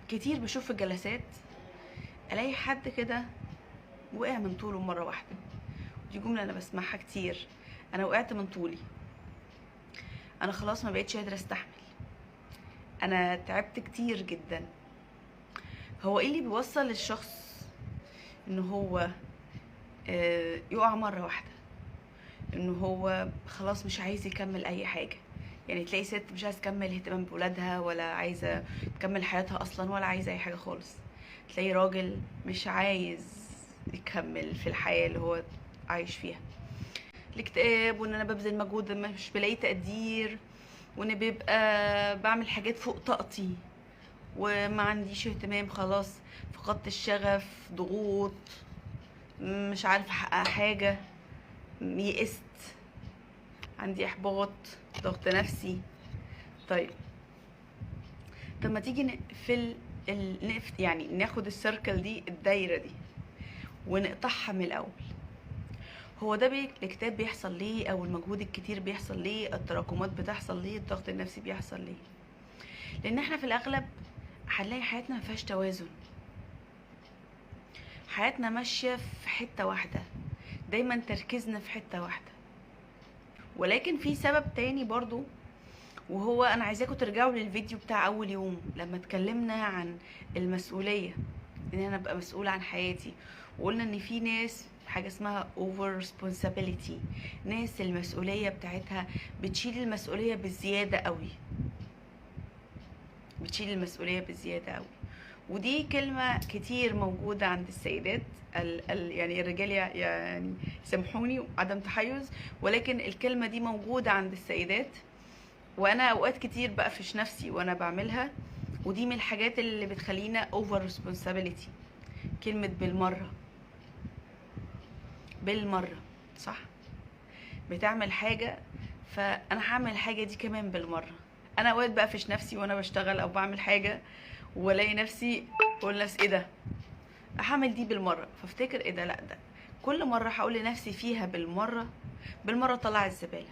كتير بشوف في الجلسات الاقي حد كده وقع من طوله مره واحده. دي جمله انا بسمعها كتير: انا وقعت من طولي، انا خلاص ما بقتش قادره استحمل، انا تعبت كتير جدا. هو ايه اللي بيوصل للشخص ان هو يقع مره واحده؟ ان هو خلاص مش عايز يكمل اي حاجه. يعني تلاقي ست مش عايزه تكمل اهتمام بولادها، ولا عايزه تكمل حياتها اصلا، ولا عايزه اي حاجه خالص. تلاقي راجل مش عايز يكمل في الحياه اللي هو عايش فيها. الاكتئاب، وان انا ببذل مجهود مش بلاقي تقدير، وان بيبقى بعمل حاجات فوق طاقتي وما عنديش اهتمام، خلاص فقدت الشغف، ضغوط، مش عارفه احقق حاجه، يئست، عندي احباط، ضغط نفسي. طيب ما تيجي نقفل يعني ناخد السيركل دي، الدايره دي، ونقطعها من الاول. هو ده الاكتئاب بيحصل ليه؟ او المجهود الكتير بيحصل ليه؟ التراكمات بتحصل ليه؟ الضغط النفسي بيحصل ليه؟ لان احنا في الاغلب هنلاقي حياتنا مفيهاش توازن، حياتنا ماشيه في حته واحده، دايما تركيزنا في حته واحده. ولكن في سبب تاني برضو، وهو انا عايزاكم ترجعوا للفيديو بتاع اول يوم لما اتكلمنا عن المسؤوليه، ان انا ابقى مسؤوله عن حياتي. وقلنا ان في ناس حاجه اسمها over responsibility، ناس المسؤوليه بتاعتها بتشيل المسؤوليه بزياده قوي، بتشيل المسؤوليه بزياده قوي. ودي كلمه كتير موجوده عند السيدات. يعني الرجال يعني سامحوني عدم تحيز، ولكن الكلمه دي موجوده عند السيدات، وانا اوقات كتير بقفش نفسي وانا بعملها. ودي من الحاجات اللي بتخلينا اوفر responsibility. كلمة بالمرة صح؟ بتعمل حاجة فانا هعمل الحاجة دي كمان بالمرة. انا اوقات بقفش نفسي وانا بشتغل او بعمل حاجة، والاقي نفسي اقول لنفسي ايه ده، هعمل دي بالمرة، فافتكر ايه ده، لا ده كل مرة هقول لنفسي فيها بالمرة طلع الزبالة،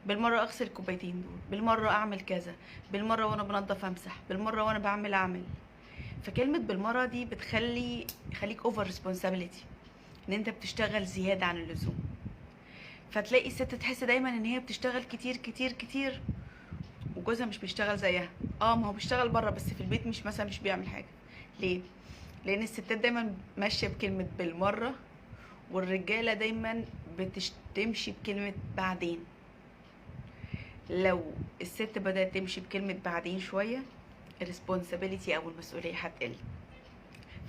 بالمرة اغسل الكوبايتين دول، بالمرة اعمل كذا، بالمرة وانا بنضف امسح، بالمرة وانا بعمل اعمل. فكلمة بالمرة دي خليك اوفر responsibility، ان انت بتشتغل زيادة عن اللزوم. فتلاقي الست تحس دايما ان هي بتشتغل كتير كتير كتير، وجوزها مش بيشتغل زيها. ما هو بيشتغل بره، بس في البيت مش بيعمل حاجة. ليه؟ لان الستات دايما ماشية بكلمة بالمرة، والرجالة دايما بتمشي بكلمة بعدين. لو الست بدأت تمشي بكلمة بعدين شوية، الريسبونسابيلتي او المسؤولية هتقل.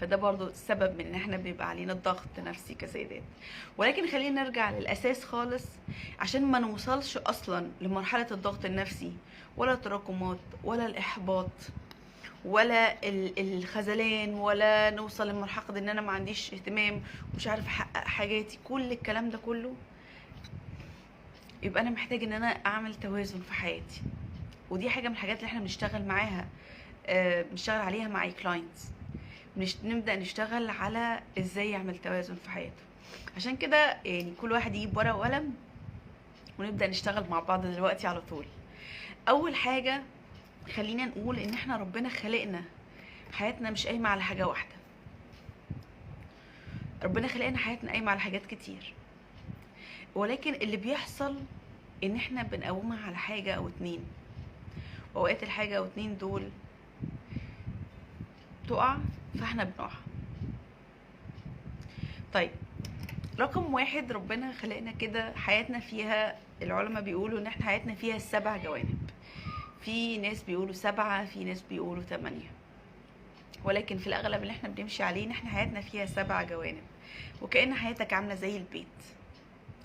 فده برضو سبب من ان احنا بيبقى علينا ضغط نفسي كسيدات. ولكن خلينا نرجع للاساس خالص، عشان ما نوصلش اصلا لمرحلة الضغط النفسي، ولا التراكمات، ولا الاحباط، ولا الخذلان، ولا نوصل لمرحلة ان انا ما عنديش اهتمام ومش عارف احقق حاجاتي. كل الكلام ده كله يبقى انا محتاج ان انا اعمل توازن في حياتي. ودي حاجة من الحاجات اللي احنا بنشتغل معاها، بنشتغل عليها مع كلاينتس. نبدأ نشتغل على ازاي يعمل توازن في حياته. عشان كده يعني كل واحد يجيب ورقة وقلم ونبدأ نشتغل مع بعض دلوقتي على طول. اول حاجة خلينا نقول ان احنا ربنا خلقنا حياتنا مش قايمة على حاجة واحدة. ربنا خلقنا حياتنا قايمة على حاجات كتير، ولكن اللي بيحصل ان احنا بنقومها على حاجة او اتنين، واوقات الحاجة او اتنين دول تقع فاحنا بنقع. طيب رقم واحد، ربنا خلقنا كده حياتنا فيها، العلماء بيقولوا ان احنا حياتنا فيها 7 جوانب. في ناس بيقولوا 7، في ناس بيقولوا 8، ولكن في الاغلب اللي احنا بنمشي عليه ان احنا حياتنا فيها 7 جوانب. وكأن حياتك عاملة زي البيت،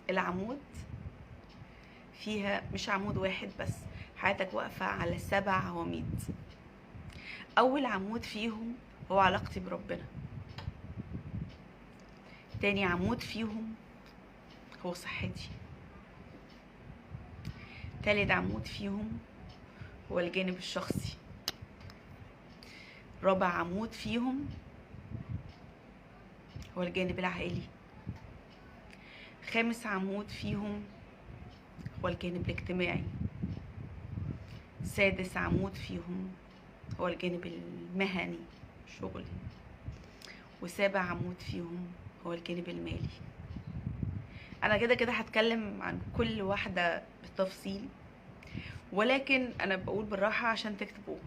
العمود فيها مش عمود واحد بس، حياتك واقفة على 7 عواميد. اول عمود فيهم هو علاقتي بربنا. تاني عمود فيهم هو صحتي. تالت عمود فيهم هو الجانب الشخصي. رابع عمود فيهم هو الجانب العائلي. خامس عمود فيهم هو الجانب الاجتماعي. سادس عمود فيهم هو الجانب المهني. شغلي. وسابع عمود فيهم هو الجانب المالي. انا كده كده هتكلم عن كل واحدة بالتفصيل، ولكن انا بقول بالراحة عشان تكتبوه.